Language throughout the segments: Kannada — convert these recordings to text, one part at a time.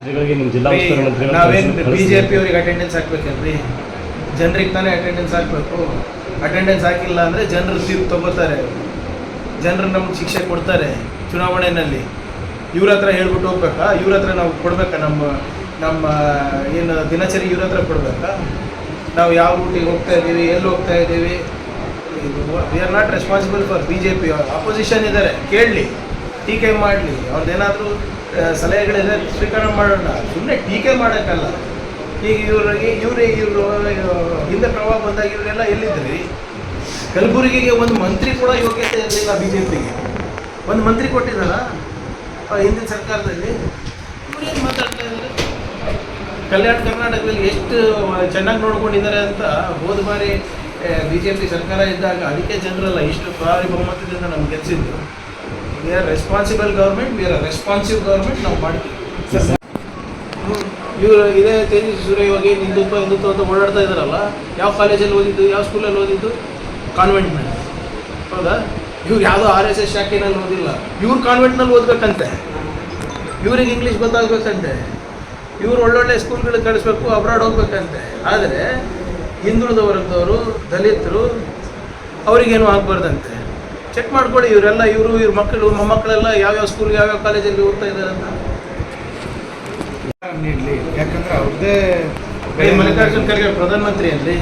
ನಿಮ್ಮ ಜಿಲ್ಲಾ ಉಸ್ತುವಾರಿ ಮಂತ್ರಿಗಳು ನಾವೇನು ಬಿಜೆಪಿ ಅವರಿಗೆ ಅಟೆಂಡೆನ್ಸ್ ಹಾಕ್ಬೇಕಲ್ರಿ? ಜನರಿಗೆ ತಾನೇ ಅಟೆಂಡೆನ್ಸ್ ಹಾಕಬೇಕು. ಅಟೆಂಡೆನ್ಸ್ ಹಾಕಿಲ್ಲ ಅಂದರೆ ಜನರು ತೀರ್ಪು ತಗೋತಾರೆ, ಜನರು ನಮ್ಗೆ ಶಿಕ್ಷೆ ಕೊಡ್ತಾರೆ ಚುನಾವಣೆಯಲ್ಲಿ. ಇವ್ರ ಹತ್ರ ಹೇಳ್ಬಿಟ್ಟು ಹೋಗ್ಬೇಕಾ? ಇವ್ರ ಹತ್ರ ನಾವು ಕೊಡ್ಬೇಕಾ? ನಮ್ಮ ಏನು ದಿನಚರಿ ಇವ್ರ ಹತ್ರ ಕೊಡ್ಬೇಕಾ? ನಾವು ಯಾವ ರೂಟಿಗೆ ಹೋಗ್ತಾ ಇದ್ದೀವಿ, ಎಲ್ಲಿ ಹೋಗ್ತಾ ಇದ್ದೀವಿ? We are not responsible for BJP. Opposition ಇದ್ದಾರೆ, ಕೇಳಲಿ, ಟೀಕೆ ಮಾಡಲಿ, ಅವ್ರದ್ದೇನಾದರೂ ಸಲಹೆಗಳಿದೆ ಸ್ವೀಕಾರ ಮಾಡೋಣ. ಸುಮ್ಮನೆ ಟೀಕೆ ಮಾಡೋಕ್ಕಲ್ಲ. ಈಗ ಇವರು ಹಿಂದೆ ಪ್ರವಾಹ ಬಂದಾಗ ಇವರೆಲ್ಲ ಎಲ್ಲಿದ್ರಿ? ಕಲಬುರಗಿಗೆ ಒಂದು ಮಂತ್ರಿ ಕೂಡ ಯೋಗ್ಯತೆ ಇರಲಿಲ್ಲ BJPಗೆ. ಒಂದು ಮಂತ್ರಿ ಕೊಟ್ಟಿದ್ದಾರ ಹಿಂದಿನ ಸರ್ಕಾರದಲ್ಲಿ? ಇವ್ರೇನು ಮಾತಾಡ್ತಾ ಇದ್ದಾರೆ? ಕಲ್ಯಾಣ ಕರ್ನಾಟಕದಲ್ಲಿ ಎಷ್ಟು ಚೆನ್ನಾಗಿ ನೋಡ್ಕೊಂಡಿದ್ದಾರೆ ಅಂತ ಹೋದ ಬಾರಿ BJP ಸರ್ಕಾರ ಇದ್ದಾಗ ಅದಕ್ಕೆ ಜನರಲ್ಲ ಇಷ್ಟು ಭಾರಿ ಬಹುಮತದಿಂದ ನಮ್ಗೆ ಗೆಲ್ಲಿಸಿದ್ರು. We are responsible government, we are responsive government. ನಾವು ಮಾಡ್ತೀವಿ. ಇವರು ಇದೇ ತೇಜಸ್ವಿ ಸೂರ್ಯ ಇವಾಗ ಹಿಂದುತ್ವ ಅಂತ ಓಡಾಡ್ತಾ ಇದ್ದಾರಲ್ಲ, ಯಾವ ಕಾಲೇಜಲ್ಲಿ ಓದಿದ್ದು, ಯಾವ ಸ್ಕೂಲಲ್ಲಿ ಓದಿದ್ದು? ಕಾನ್ವೆಂಟ್ನಲ್ಲಿ. ಹೌದಾ? ಇವ್ರು ಯಾವುದೋ RSS ಶಾಖೆನಲ್ಲಿ ಓದಿಲ್ಲ, ಇವ್ರು ಕಾನ್ವೆಂಟ್ನಲ್ಲಿ ಓದಬೇಕಂತೆ, ಇವ್ರಿಗೆ ಇಂಗ್ಲೀಷ್ ಗೊತ್ತಾಗಬೇಕಂತೆ, ಇವ್ರು ಒಳ್ಳೊಳ್ಳೆ ಸ್ಕೂಲ್ಗಳಿಗೆ ಕಳಿಸ್ಬೇಕು, ಅಬ್ರಾಡ್ ಹೋಗ್ಬೇಕಂತೆ. ಆದರೆ ಹಿಂದುಳಿದ ವರ್ಗದವರು, ದಲಿತರು, ಅವರಿಗೇನು ಆಗಬಾರ್ದಂತೆ. ಚೆಕ್ ಮಾಡ್ಕೊಳ್ಳಿ, ಇವರೆಲ್ಲ ಇವ್ರ ಮಕ್ಕಳು ಮೊಮ್ಮಕ್ಕಳೆಲ್ಲ ಯಾವ್ಯಾವ ಸ್ಕೂಲ್ ಯಾವ್ಯಾವ ಕಾಲೇಜಲ್ಲಿ ಓದ್ತಾ ಇದ್ದಾರೆ ಅಂತ ನೀಡಲಿ. ಯಾಕಂದ್ರೆ ಅವ್ರದ್ದೇ ಮಲ್ಲಿಕಾರ್ಜುನ್ ಖರ್ಗೆ ಪ್ರಧಾನಮಂತ್ರಿ ಅಂದರೆ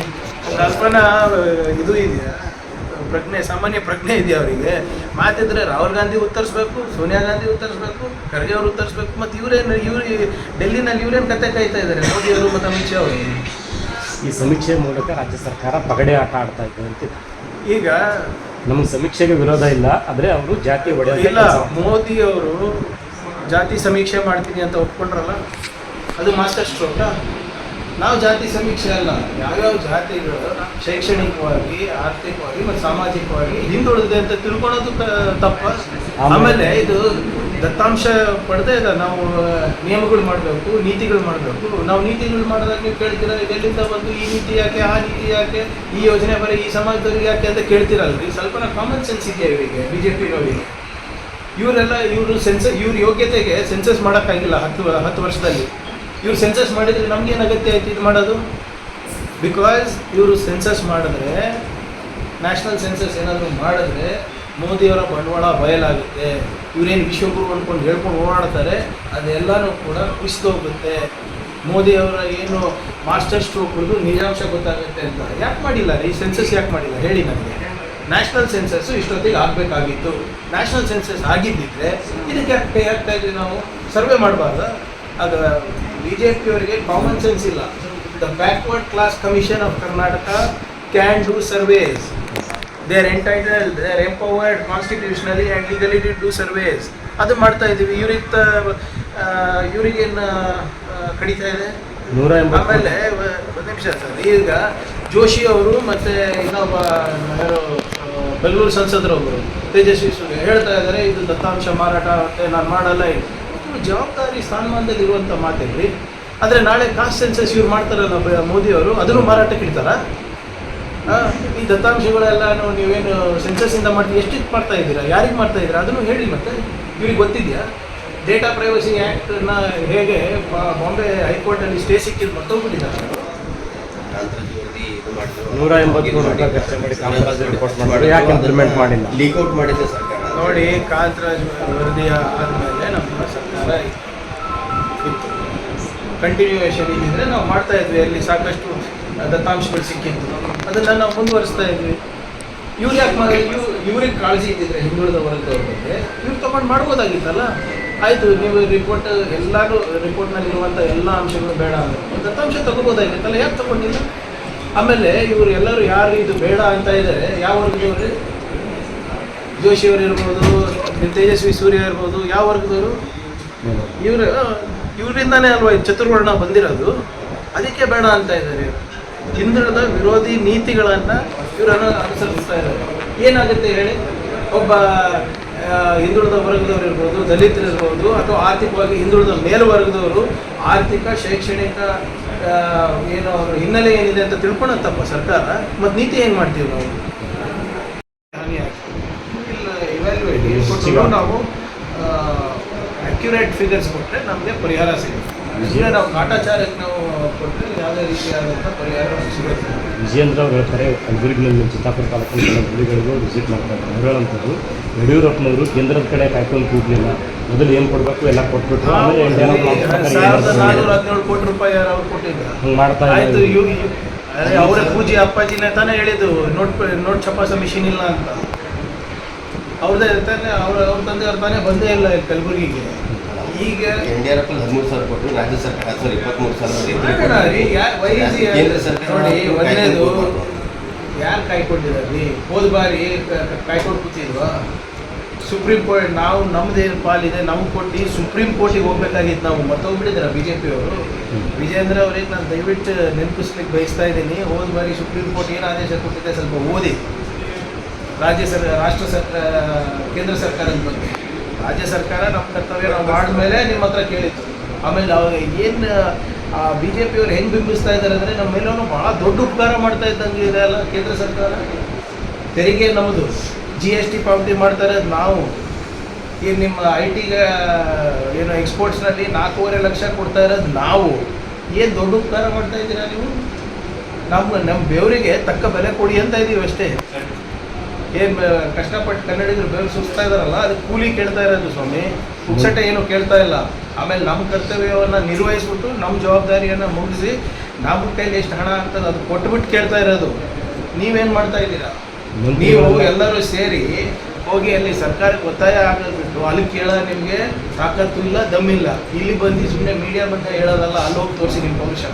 ಕಲ್ಪನಾ ಇದು ಇದೆಯಾ, ಪ್ರಜ್ಞೆ, ಸಾಮಾನ್ಯ ಪ್ರಜ್ಞೆ ಇದೆಯಾ ಅವರಿಗೆ? ಮಾತಿದ್ರೆ ರಾಹುಲ್ ಗಾಂಧಿ ಉತ್ತರಿಸ್ಬೇಕು, ಸೋನಿಯಾ ಗಾಂಧಿ ಉತ್ತರಿಸ್ಬೇಕು, ಖರ್ಗೆ ಅವರು ಉತ್ತರಿಸ್ಬೇಕು. ಮತ್ತು ಇವ್ರು ಡೆಲ್ಲಿನಲ್ಲಿ ಇವರೇನು ಕತೆ ಕಾಯ್ತಾ ಇದ್ದಾರೆ, ಮೋದಿ ಅವರು ಮತ್ತು ಅಮಿತ್ ಶಾ ಅವರು? ಈ ಸಮೀಕ್ಷೆ ಮೂಲಕ ರಾಜ್ಯ ಸರ್ಕಾರ ಪಗಡೆ ಆಟ ಆಡ್ತಾ ಇದೆ ಅಂತ. ಈಗ ನಮಗೆ ಸಮೀಕ್ಷೆಗೆ ವಿರೋಧ ಇಲ್ಲ, ಆದರೆ ಅವರು ಜಾತಿ ಒಡೆಯ ಇಲ್ಲ. ಮೋದಿ ಅವರು ಜಾತಿ ಸಮೀಕ್ಷೆ ಮಾಡ್ತೀನಿ ಅಂತ ಒಪ್ಕೊಂಡ್ರಲ್ಲ, ಅದು ಮಾಸ್ಟರ್ ಸ್ಟ್ರೋಕಾ? ನಾವು ಜಾತಿ ಸಮೀಕ್ಷೆ ಅಲ್ಲ, ಯಾವ್ಯಾವ ಜಾತಿಗಳು ಶೈಕ್ಷಣಿಕವಾಗಿ, ಆರ್ಥಿಕವಾಗಿ ಮತ್ತು ಸಾಮಾಜಿಕವಾಗಿ ಹಿಂದುಳಿದಿದೆ ಅಂತ ತಿಳ್ಕೊಳ್ಳೋದು ತಪ್ಪ. ಆಮೇಲೆ ಇದು ದತ್ತಾಂಶ ಪಡೆದೇ ಇಲ್ಲ. ನಾವು ನಿಯಮಗಳು ಮಾಡಬೇಕು, ನೀತಿಗಳು ಮಾಡಬೇಕು. ನಾವು ನೀತಿಗಳು ಮಾಡಿದಾಗ ನೀವು ಕೇಳ್ತೀರಾ, ಎಲ್ಲಿಂದ ಬಂದು ಈ ನೀತಿ ಯಾಕೆ, ಆ ನೀತಿ ಯಾಕೆ, ಈ ಯೋಜನೆ ಬರೀ ಈ ಸಮಾಜದವ್ರಿಗೆ ಯಾಕೆ ಅಂತ ಕೇಳ್ತೀರಲ್ರಿ? ಸ್ವಲ್ಪ ಕಾಮನ್ ಸೆನ್ಸ್ ಇದೆಯಾ ಇವರಿಗೆ, BJPನವರಿಗೆ? ಇವ್ರ ಯೋಗ್ಯತೆಗೆ ಸೆನ್ಸಸ್ ಮಾಡೋಕ್ಕಾಗಿಲ್ಲ 10 ವರ್ಷದಲ್ಲಿ. ಇವ್ರು ಸೆನ್ಸಸ್ ಮಾಡಿದರೆ ನಮಗೇನು ಅಗತ್ಯ ಆಯ್ತು ಇದು ಮಾಡೋದು? ಬಿಕಾಸ್ ಇವರು ಸೆನ್ಸಸ್ ಮಾಡಿದ್ರೆ, ನ್ಯಾಷನಲ್ ಸೆನ್ಸಸ್ ಏನಾದರೂ ಮಾಡಿದ್ರೆ ಮೋದಿಯವರ ಬಂಡವಾಳ ಬಯಲಾಗುತ್ತೆ. ಇವರೇನು ವಿಶ್ವಗುರು ಅಂದ್ಕೊಂಡು ಹೇಳ್ಕೊಂಡು ಓಡಾಡ್ತಾರೆ, ಅದೆಲ್ಲನೂ ಕೂಡ ಕುಸಿದೋಗುತ್ತೆ. ಮೋದಿಯವರ ಏನು ಮಾಸ್ಟರ್ ಸ್ಟ್ರೋಕ್ ಹಿಡಿದು ನಿಜಾಂಶ ಗೊತ್ತಾಗುತ್ತೆ ಅಂತ ಯಾಕೆ ಮಾಡಿಲ್ಲ ರೀ? ಸೆನ್ಸಸ್ ಯಾಕೆ ಮಾಡಿಲ್ಲ ಹೇಳಿ ನನಗೆ? ನ್ಯಾಷನಲ್ ಸೆನ್ಸಸ್ಸು ಇಷ್ಟೊತ್ತಿಗೆ ಆಗಬೇಕಾಗಿತ್ತು. ನ್ಯಾಷನಲ್ ಸೆನ್ಸಸ್ ಆಗಿದ್ದಿದ್ರೆ ಇದಕ್ಕೆ ಯಾಕೆ ಪೇ ಆಗ್ತಾ ಇದ್ವಿ ನಾವು? ಸರ್ವೆ ಮಾಡಬಾರ್ದ? ಅದು BJPಯವರಿಗೆ ಕಾಮನ್ ಸೆನ್ಸ್ ಇಲ್ಲ. The backward class commission of Karnataka can do surveys. They are entitled, they are empowered constitutionally and legally to do surveys. ಅದು ಮಾಡ್ತಾ ಇದ್ದೀವಿ. ಇವ್ರಿಗೇನು ಕಡಿತಾ ಇದೆ? 180. ಆಮೇಲೆ ಒಂದು ನಿಮಿಷ ಸರ್, ಈಗ ಜೋಶಿ ಅವರು ಮತ್ತು ಇನ್ನೊಬ್ಬ ಯಾರು ಬೆಂಗಳೂರು ಸಂಸದರೊಬ್ಬರು ತೇಜಸ್ವಿ ಸೂರ್ಯ ಹೇಳ್ತಾ ಇದ್ದಾರೆ, ಇದು ದತ್ತಾಂಶ ಮಾರಾಟ ಮತ್ತು ನಾನು ಮಾಡಲ್ಲ. ಜವಾಬ್ದಾರಿ ಸ್ಥಾನಮಾನದಲ್ಲಿರುವಂಥ ಮಾತೇನ್ರಿ. ಆದರೆ ನಾಳೆ ಕಾಸ್ಟ್ ಸೆನ್ಸಸ್ ಇವ್ರು ಮಾಡ್ತಾರಲ್ಲ ಮೋದಿಯವರು, ಅದನ್ನು ಮಾರಾಟಕ್ಕೆ ಇಡ್ತಾರ? ಈ ದತ್ತಾಂಶಗಳೆಲ್ಲ ನೀವೇನು ಸೆನ್ಸಸ್ಸಿಂದ ಮಾಡ್ತೀವಿ, ಎಷ್ಟಿಗೆ ಮಾಡ್ತಾ ಇದ್ದೀರಾ, ಯಾರಿಗೆ ಮಾಡ್ತಾ ಇದ್ದೀರಾ ಅದನ್ನು ಹೇಳಿ. ಮತ್ತು ಇವ್ರಿಗೆ ಗೊತ್ತಿದೆಯಾ? ಡೇಟಾ ಪ್ರೈವಸಿ ಆ್ಯಕ್ಟನ್ನ ಹೇಗೆ ಬಾಂಬೆ ಹೈಕೋರ್ಟಲ್ಲಿ ಸ್ಟೇ ಸಿಕ್ಕಿದ್ದು ಮರ್ತೋಗ್ಬಿಟ್ಟಿದ್ದಾರೆ. 180 ರಿಪೋರ್ಟ್ ಮಾಡಿ ಯಾಕೆ ಇಂಪ್ಲಿಮೆಂಟ್ ಮಾಡಿಲ್ಲ? ಲೀಕ್ಔಟ್ ಮಾಡಿದ್ದೆ ಸರ್ಕಾರ. ನೋಡಿ, ಕಾಂತರಾಜ್ ವರದಿ ಆದಮೇಲೆ ನಮ್ಮ ಸರ್ಕಾರ ಇತ್ತು. ಕಂಟಿನ್ಯೂಯೇಷನ್ ಇದ್ದಿದ್ರೆ ನಾವು ಮಾಡ್ತಾ ಇದ್ವಿ. ಅಲ್ಲಿ ಸಾಕಷ್ಟು ದತ್ತಾಂಶಗಳು ಸಿಕ್ಕಿತ್ತು, ಅದನ್ನು ನಾವು ಮುಂದುವರಿಸ್ತಾ ಇದ್ವಿ. ಇವ್ರು ಯಾಕೆ ಇವ್ರಿಗೆ ಕಾಳಜಿ ಇದ್ದಿದ್ರೆ ಹಿಂದುಳಿದ ವರ್ಗದವ್ರ ಬಗ್ಗೆ ಇವ್ರು ತೊಗೊಂಡು ಮಾಡ್ಬೋದಾಗಿತ್ತಲ್ಲ. ಆಯಿತು, ನೀವು ರಿಪೋರ್ಟ್ ಎಲ್ಲರೂ ರಿಪೋರ್ಟ್ನಲ್ಲಿರುವಂಥ ಎಲ್ಲ ಅಂಶಗಳು ಬೇಡ ಅಂದರೆ ದತ್ತಾಂಶ ತೊಗೋಬೋದಾಗಿತ್ತಲ್ಲ, ಯಾಕೆ ತೊಗೊಂಡಿಲ್ಲ? ಆಮೇಲೆ ಇವರು ಎಲ್ಲರೂ ಯಾರು ಇದು ಬೇಡ ಅಂತ ಇದ್ದಾರೆ, ಯಾವ ವರ್ಗದವರು? ಜೋಶಿಯವರು ಇರ್ಬೋದು, ತೇಜಸ್ವಿ ಸೂರ್ಯ ಇರ್ಬೋದು, ಯಾವ ವರ್ಗದವರು? ಇವರಿಂದಾನೇ ಅಲ್ವಾ ಚತುರ್ವರ್ಣ ಬಂದಿರೋದು. ಅದಕ್ಕೆ ಬೇಡ ಅಂತ ಇದ್ದಾರೆ. ಹಿಂದುಳಿದ ವಿರೋಧಿ ನೀತಿಗಳನ್ನು ಇವರನ್ನು ಅನುಸರಿಸ್ತಾ ಇದ್ದಾರೆ. ಏನಾಗುತ್ತೆ ಹೇಳಿ? ಒಬ್ಬ ಹಿಂದುಳಿದ ವರ್ಗದವರು ಇರ್ಬೋದು, ದಲಿತರು ಇರ್ಬೋದು, ಅಥವಾ ಆರ್ಥಿಕವಾಗಿ ಹಿಂದುಳಿದ ಮೇಲ್ವರ್ಗದವರು ಆರ್ಥಿಕ, ಶೈಕ್ಷಣಿಕ ಏನು ಅವ್ರ ಹಿನ್ನೆಲೆ ಏನಿದೆ ಅಂತ ತಿಳ್ಕೊಳತ್ತಪ್ಪ ಸರ್ಕಾರ. ಮತ್ತು ನೀತಿ ಹೆಂಗೆ ಮಾಡ್ತೀವಿ ನಾವು? ಹಾನಿ ಆಗ್ತದೆ ಇಲ್ಲ. ಇವ್ಯಾಲ್ಯೂಯೇಟ್ ನಾವು ಅಕ್ಯುರೇಟ್ ಫಿಗರ್ಸ್ ಕೊಟ್ಟರೆ ನಮಗೆ ಪರಿಹಾರ ಸಿಗುತ್ತೆ. ಸುಮ್ಮನೆ ನಾವು ಕಾಟಾಚಾರಕ್ಕೆ ನಾವು ಕೊಟ್ಟರೆ ಯಾವುದೇ ರೀತಿಯಾದಂಥ ಪರಿಹಾರ ಸಿಗುತ್ತೆ. ವಿಜಯೇಂದ್ರ ಅವರು ಹೇಳ್ತಾರೆ, ಕಲಬುರಗಿನಲ್ಲಿ ಚಿತ್ತಾಪುರ ತಾಲೂಕಿನ ಕೆಲವು ಹಳ್ಳಿಗಳಿಗೂ ವಿಸಿಟ್ ಮಾಡ್ತಾರೆ. ಅವ್ರು ಹೇಳುವಂಥದ್ದು, ಯಡಿಯೂರಪ್ಪನವರು ಕೇಂದ್ರದ ಕಡೆ ಕಾಯ್ಕೊಂಡು ಕೂಡಲಿಲ್ಲ, ಮೊದಲು ಏನು ಕೊಡಬೇಕು ಎಲ್ಲ ಕೊಟ್ಬಿಟ್ರು, ಆಮೇಲೆ 1417 ಕೋಟಿ ರೂಪಾಯಿ ಯಾರು ಅವ್ರು ಕೊಟ್ಟಿದ್ದ ಹಂಗೆ ಮಾಡ್ತಾ ಆಯಿತು. ಇದ್ದಾರೆ. ಅವರೇ ಪೂಜೆ ಅಪ್ಪಾಜಿನೇ ತಾನೇ ಹೇಳಿದ್ದು ನೋಟ್ ಛಪಾಸ ಮಿಷಿನ್ ಇಲ್ಲ ಅಂತ. ಅವ್ರದ್ದೇ ತಾನೇ ಅವ್ರ ತಂದೆಯವ್ರು ತಾನೇ ಬಂದೇ ಇಲ್ಲ ಕಲಬುರಗಿಗೆ. ಈಗ ಯಡಿಯೂರಪ್ಪ 13,000 ಕೊಟ್ಟರು, ರಾಜ್ಯ ಸರ್ಕಾರ 23,000 ಕೇಂದ್ರ ಸರ್ಕಾರ ನೋಡಿ, ಒಂದನೇದು ಯಾರು ಕಾಯ್ಕೊಂಡಿದ್ದಾರೆ? ಹೋದ ಬಾರಿ ಕಾಯ್ಕೊಂಡು ಕೂತಿದ್ವಾ? ಸುಪ್ರೀಂ ಕೋರ್ಟ್ ನಾವು ನಮ್ದೇನು ಪಾಲಿದೆ ನಮ್ಗೆ ಕೊಟ್ಟು ಸುಪ್ರೀಂ ಕೋರ್ಟಿಗೆ ಹೋಗ್ಬೇಕಾಗಿತ್ತು. ನಾವು ಮತ್ತೋಗ್ಬಿಟ್ಟಿದ್ದಾರೆ BJP ಅವರು. ವಿಜೇಂದ್ರ ಅವ್ರಿಗೆ ನಾನು ದಯವಿಟ್ಟು ನೆನಪಿಸ್ಲಿಕ್ಕೆ ಬಯಸ್ತಾ ಇದ್ದೀನಿ, ಹೋದ ಬಾರಿ ಸುಪ್ರೀಂ ಕೋರ್ಟ್ ಏನು ಆದೇಶ ಕೊಟ್ಟಿದೆ ಸ್ವಲ್ಪ ಓದಿ. ರಾಷ್ಟ್ರ ಸರ್ಕಾರ ಕೇಂದ್ರ ಸರ್ಕಾರದ ಬಗ್ಗೆ ರಾಜ್ಯ ಸರ್ಕಾರ ನಮ್ಮ ಕರ್ತವ್ಯ ನಾವು ಮಾಡಿದ್ಮೇಲೆ ನಿಮ್ಮ ಹತ್ರ ಕೇಳಿತ್ತು. ಆಮೇಲೆ ಅವಾಗ ಏನು BJP ಅವ್ರು ಹೆಂಗೆ ಬಿಂಬಿಸ್ತಾ ಇದ್ದಾರೆ ಅಂದರೆ ನಮ್ಮ ಮೇಲೂ ಭಾಳ ದೊಡ್ಡ ಉಪಕಾರ ಮಾಡ್ತಾ ಇದ್ದಂಗೆ ಇದೆ ಅಲ್ಲ ಕೇಂದ್ರ ಸರ್ಕಾರ. ತೆರಿಗೆ ನಮ್ಮದು, GST ಪಾವತಿ ಮಾಡ್ತಾ ಇರೋದು ನಾವು. ಏನು ನಿಮ್ಮ IT ಏನು ಎಕ್ಸ್ಪೋರ್ಟ್ಸ್ನಲ್ಲಿ 4.5 ಲಕ್ಷ ಕೊಡ್ತಾ ಇರೋದು ನಾವು. ಏನು ದೊಡ್ಡ ಉಪಕಾರ ಮಾಡ್ತಾ ಇದ್ದೀರಾ ನೀವು? ನಮ್ಮ ಬೆವರಿಗೆ ತಕ್ಕ ಬೆಲೆ ಕೊಡಿ ಅಂತ ಇದ್ದೀವಿ ಅಷ್ಟೇ. ಏನು ಕಷ್ಟಪಟ್ಟು ಕನ್ನಡಿಗರು ಬೆವರು ಸುಸ್ತಾ ಇದ್ದಾರಲ್ಲ, ಅದಕ್ಕೆ ಕೂಲಿ ಕೇಳ್ತಾ ಇರೋದು ಸ್ವಾಮಿ, ಪುಕ್ಸಟ್ಟೆ ಏನು ಕೇಳ್ತಾ ಇಲ್ಲ. ಆಮೇಲೆ ನಮ್ಮ ಕರ್ತವ್ಯವನ್ನು ನಿರ್ವಹಿಸ್ಬಿಟ್ಟು ನಮ್ಮ ಜವಾಬ್ದಾರಿಯನ್ನು ಮುಗಿಸಿ ನಮ್ಮ ಕೈಲಿ ಎಷ್ಟು ಹಣ ಆಗ್ತದೆ ಅದು ಕೊಟ್ಬಿಟ್ಟು ಕೇಳ್ತಾ ಇರೋದು. ನೀವೇನು ಮಾಡ್ತಾ ಇದ್ದೀರಾ? ನೀವು ಎಲ್ಲರೂ ಸೇರಿ ಹೋಗಿ ಅಲ್ಲಿ ಸರ್ಕಾರಕ್ಕೆ ಒತ್ತಾಯ ಆಗಬಿಟ್ಟು ಅಲ್ಲಿ ಕೇಳೋ ನಿಮಗೆ ತಾಕತ್ತು ಇಲ್ಲ, ದಮ್ಮಿಲ್ಲ. ಇಲ್ಲಿ ಬಂದು ಸುಮ್ಮನೆ ಮೀಡಿಯಾ ಬಂದು ಹೇಳೋದಲ್ಲ, ಅಲ್ಲಿ ಹೋಗಿ ತೋರಿಸಿ ನಿಮ್ಮ ಪೌರುಷ.